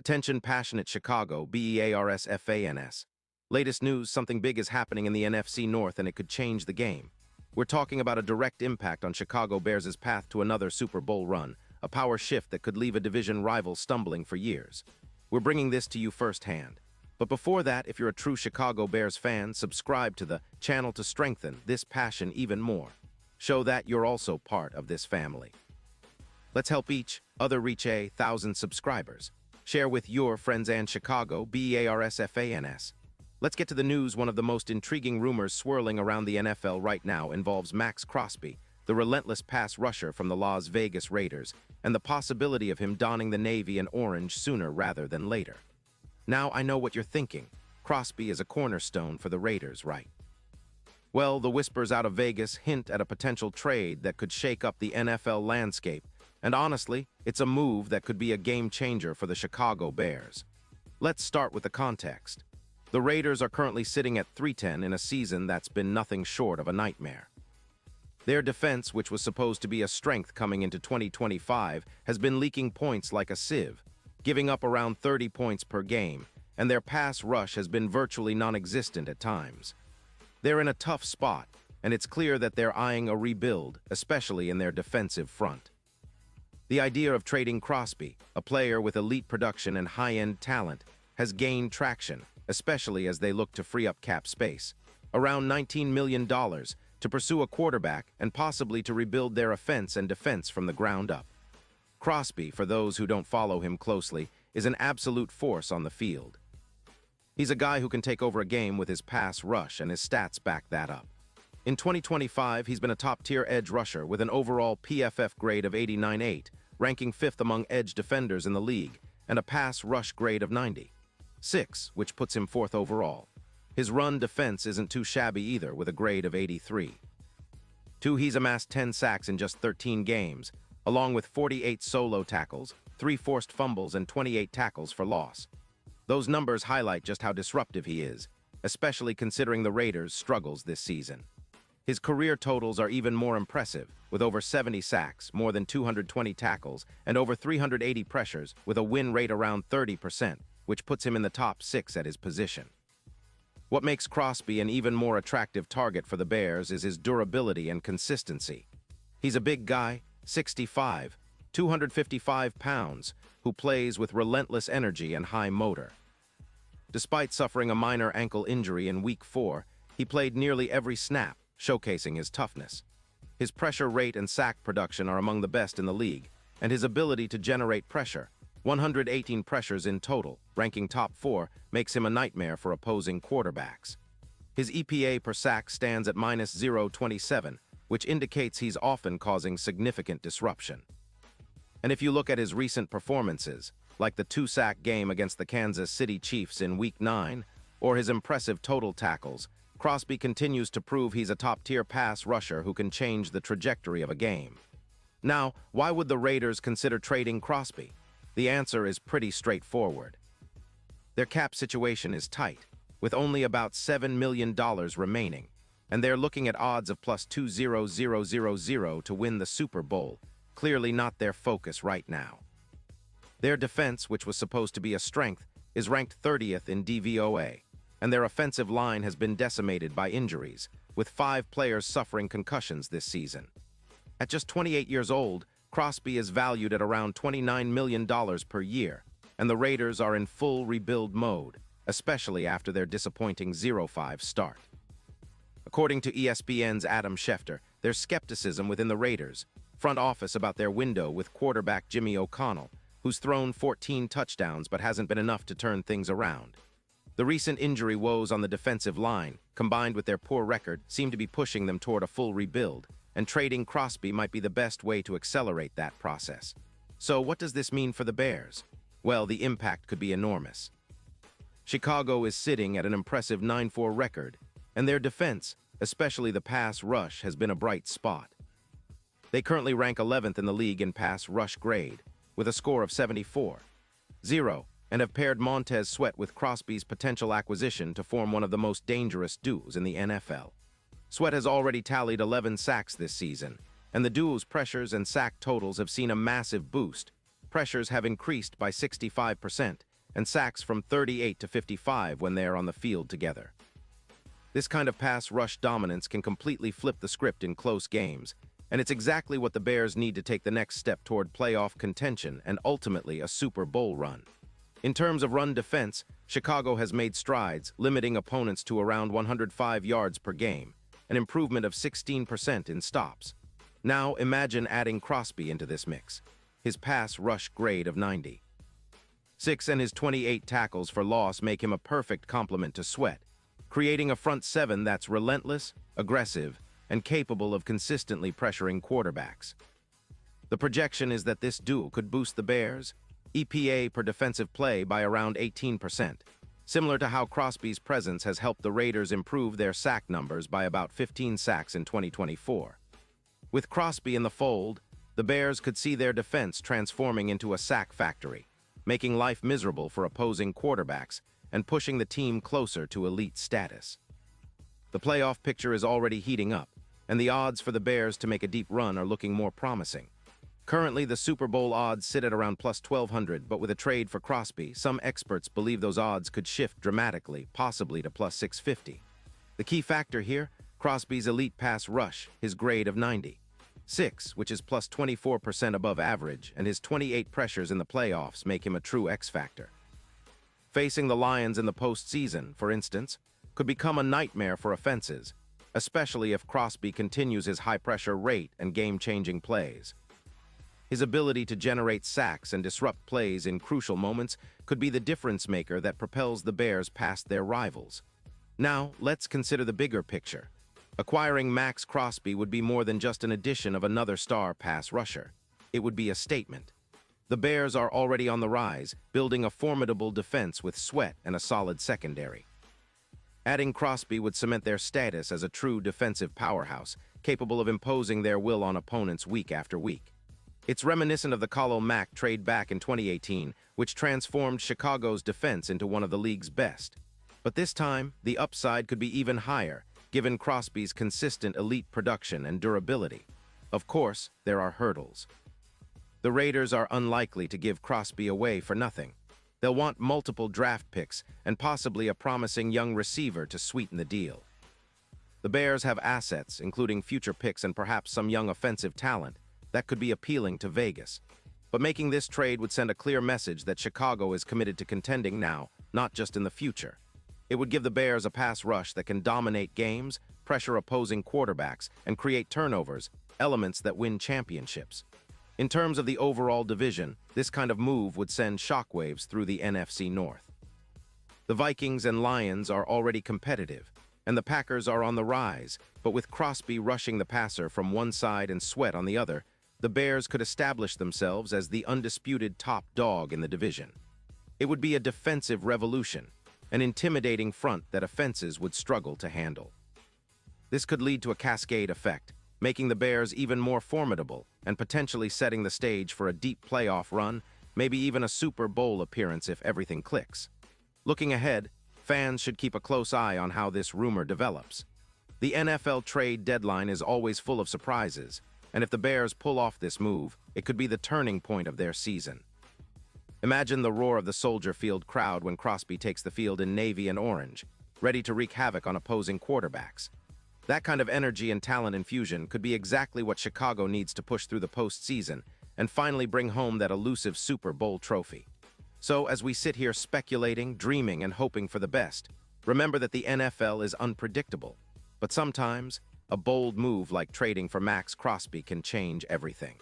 Attention passionate Chicago, Bears fans. Latest news, something big is happening in the NFC North and it could change the game. We're talking about a direct impact on Chicago Bears' path to another Super Bowl run, a power shift that could leave a division rival stumbling for years. We're bringing this to you firsthand. But before that, if you're a true Chicago Bears fan, subscribe to the channel to strengthen this passion even more. Show that you're also part of this family. Let's help each other reach 1,000 subscribers. Share with your friends and Chicago, Bears fans. Let's get to the news. One of the most intriguing rumors swirling around the NFL right now involves Max Crosby, the relentless pass rusher from the Las Vegas Raiders, and the possibility of him donning the navy and orange sooner rather than later. Now I know what you're thinking. Crosby is a cornerstone for the Raiders, right? Well, the whispers out of Vegas hint at a potential trade that could shake up the NFL landscape, and honestly, it's a move that could be a game-changer for the Chicago Bears. Let's start with the context. The Raiders are currently sitting at 3-10 in a season that's been nothing short of a nightmare. Their defense, which was supposed to be a strength coming into 2025, has been leaking points like a sieve, giving up around 30 points per game, and their pass rush has been virtually non-existent at times. They're in a tough spot, and it's clear that they're eyeing a rebuild, especially in their defensive front. The idea of trading Crosby, a player with elite production and high-end talent, has gained traction, especially as they look to free up cap space, around $19 million, to pursue a quarterback and possibly to rebuild their offense and defense from the ground up. Crosby, for those who don't follow him closely, is an absolute force on the field. He's a guy who can take over a game with his pass rush, and his stats back that up. In 2025, he's been a top-tier edge rusher with an overall PFF grade of 89.8, ranking 5th among edge defenders in the league, and a pass rush grade of 90.6, which puts him 4th overall. His run defense isn't too shabby either, with a grade of 83. He's amassed 10 sacks in just 13 games, along with 48 solo tackles, 3 forced fumbles, and 28 tackles for loss. Those numbers highlight just how disruptive he is, especially considering the Raiders' struggles this season. His career totals are even more impressive, with over 70 sacks, more than 220 tackles, and over 380 pressures, with a win rate around 30%, which puts him in the top 6 at his position. What makes Crosby an even more attractive target for the Bears is his durability and consistency. He's a big guy, 6'5", 255 pounds, who plays with relentless energy and high motor. Despite suffering a minor ankle injury in Week 4, he played nearly every snap, showcasing his toughness. His pressure rate and sack production are among the best in the league, and his ability to generate pressure, 118 pressures in total, ranking top 4, makes him a nightmare for opposing quarterbacks. His EPA per sack stands at -0.27, which indicates he's often causing significant disruption. And if you look at his recent performances, like the 2-sack game against the Kansas City Chiefs in Week 9, or his impressive total tackles, Crosby continues to prove he's a top-tier pass rusher who can change the trajectory of a game. Now, why would the Raiders consider trading Crosby? The answer is pretty straightforward. Their cap situation is tight, with only about $7 million remaining, and they're looking at odds of +2,000 to win the Super Bowl, clearly not their focus right now. Their defense, which was supposed to be a strength, is ranked 30th in DVOA, and their offensive line has been decimated by injuries, with 5 players suffering concussions this season. At just 28 years old, Crosby is valued at around $29 million per year, and the Raiders are in full rebuild mode, especially after their disappointing 0-5 start. According to ESPN's Adam Schefter, there's skepticism within the Raiders' front office about their window with quarterback Jimmy O'Connell, who's thrown 14 touchdowns but hasn't been enough to turn things around. The recent injury woes on the defensive line, combined with their poor record, seem to be pushing them toward a full rebuild, and trading Crosby might be the best way to accelerate that process. So what does this mean for the Bears? Well, the impact could be enormous. Chicago is sitting at an impressive 9-4 record, and their defense, especially the pass rush, has been a bright spot. They currently rank 11th in the league in pass rush grade, with a score of 74.0, and have paired Montez Sweat with Crosby's potential acquisition to form one of the most dangerous duos in the NFL. Sweat has already tallied 11 sacks this season, and the duo's pressures and sack totals have seen a massive boost. Pressures have increased by 65%, and sacks from 38 to 55 when they are on the field together. This kind of pass rush dominance can completely flip the script in close games, and it's exactly what the Bears need to take the next step toward playoff contention and ultimately a Super Bowl run. In terms of run defense, Chicago has made strides, limiting opponents to around 105 yards per game, an improvement of 16% in stops. Now imagine adding Crosby into this mix. His pass rush grade of 90.6 and his 28 tackles for loss make him a perfect complement to Sweat, creating a front seven that's relentless, aggressive, and capable of consistently pressuring quarterbacks. The projection is that this duo could boost the Bears' EPA per defensive play by around 18%, similar to how Crosby's presence has helped the Raiders improve their sack numbers by about 15 sacks in 2024. With Crosby in the fold, the Bears could see their defense transforming into a sack factory, making life miserable for opposing quarterbacks and pushing the team closer to elite status. The playoff picture is already heating up, and the odds for the Bears to make a deep run are looking more promising. Currently, the Super Bowl odds sit at around plus 1,200, but with a trade for Crosby, some experts believe those odds could shift dramatically, possibly to plus 650. The key factor here, Crosby's elite pass rush, his grade of 90.6, which is plus 24% above average, and his 28 pressures in the playoffs make him a true X factor. Facing the Lions in the postseason, for instance, could become a nightmare for offenses, especially if Crosby continues his high-pressure rate and game-changing plays. His ability to generate sacks and disrupt plays in crucial moments could be the difference-maker that propels the Bears past their rivals. Now, let's consider the bigger picture. Acquiring Max Crosby would be more than just an addition of another star pass rusher. It would be a statement. The Bears are already on the rise, building a formidable defense with Sweat and a solid secondary. Adding Crosby would cement their status as a true defensive powerhouse, capable of imposing their will on opponents week after week. It's reminiscent of the Khalil Mack trade back in 2018, which transformed Chicago's defense into one of the league's best. But this time, the upside could be even higher, given Crosby's consistent elite production and durability. Of course, there are hurdles. The Raiders are unlikely to give Crosby away for nothing. They'll want multiple draft picks and possibly a promising young receiver to sweeten the deal. The Bears have assets, including future picks and perhaps some young offensive talent, that could be appealing to Vegas. But making this trade would send a clear message that Chicago is committed to contending now, not just in the future. It would give the Bears a pass rush that can dominate games, pressure opposing quarterbacks, and create turnovers, elements that win championships. In terms of the overall division, this kind of move would send shockwaves through the NFC North. The Vikings and Lions are already competitive, and the Packers are on the rise, but with Crosby rushing the passer from one side and Sweat on the other, the Bears could establish themselves as the undisputed top dog in the division. It would be a defensive revolution, an intimidating front that offenses would struggle to handle. This could lead to a cascade effect, making the Bears even more formidable and potentially setting the stage for a deep playoff run, maybe even a Super Bowl appearance if everything clicks. Looking ahead, fans should keep a close eye on how this rumor develops. The NFL trade deadline is always full of surprises, and if the Bears pull off this move, it could be the turning point of their season. Imagine the roar of the Soldier Field crowd when Crosby takes the field in navy and orange, ready to wreak havoc on opposing quarterbacks. That kind of energy and talent infusion could be exactly what Chicago needs to push through the postseason and finally bring home that elusive Super Bowl trophy. So, as we sit here speculating, dreaming, and hoping for the best, remember that the NFL is unpredictable, but sometimes a bold move like trading for Max Crosby can change everything.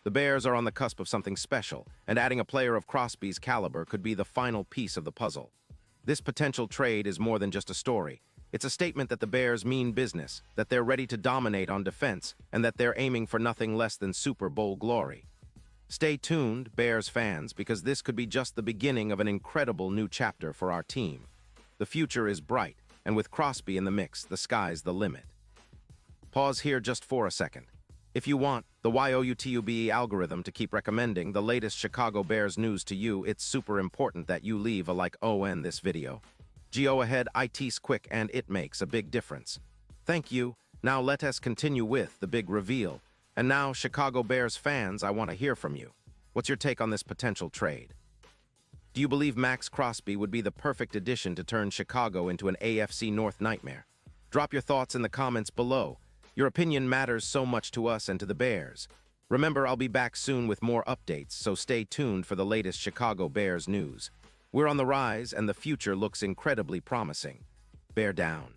The Bears are on the cusp of something special, and adding a player of Crosby's caliber could be the final piece of the puzzle. This potential trade is more than just a story. It's a statement that the Bears mean business, that they're ready to dominate on defense, and that they're aiming for nothing less than Super Bowl glory. Stay tuned, Bears fans, because this could be just the beginning of an incredible new chapter for our team. The future is bright, and with Crosby in the mix, the sky's the limit. Pause here just for a second. If you want the YouTube algorithm to keep recommending the latest Chicago Bears news to you, it's super important that you leave a like on this video. Go ahead, it's quick and it makes a big difference. Thank you. Now let us continue with the big reveal. And now, Chicago Bears fans, I want to hear from you. What's your take on this potential trade? Do you believe Max Crosby would be the perfect addition to turn Chicago into an AFC North nightmare? Drop your thoughts in the comments below. Your opinion matters so much to us and to the Bears. Remember, I'll be back soon with more updates, so stay tuned for the latest Chicago Bears news. We're on the rise, and the future looks incredibly promising. Bear down.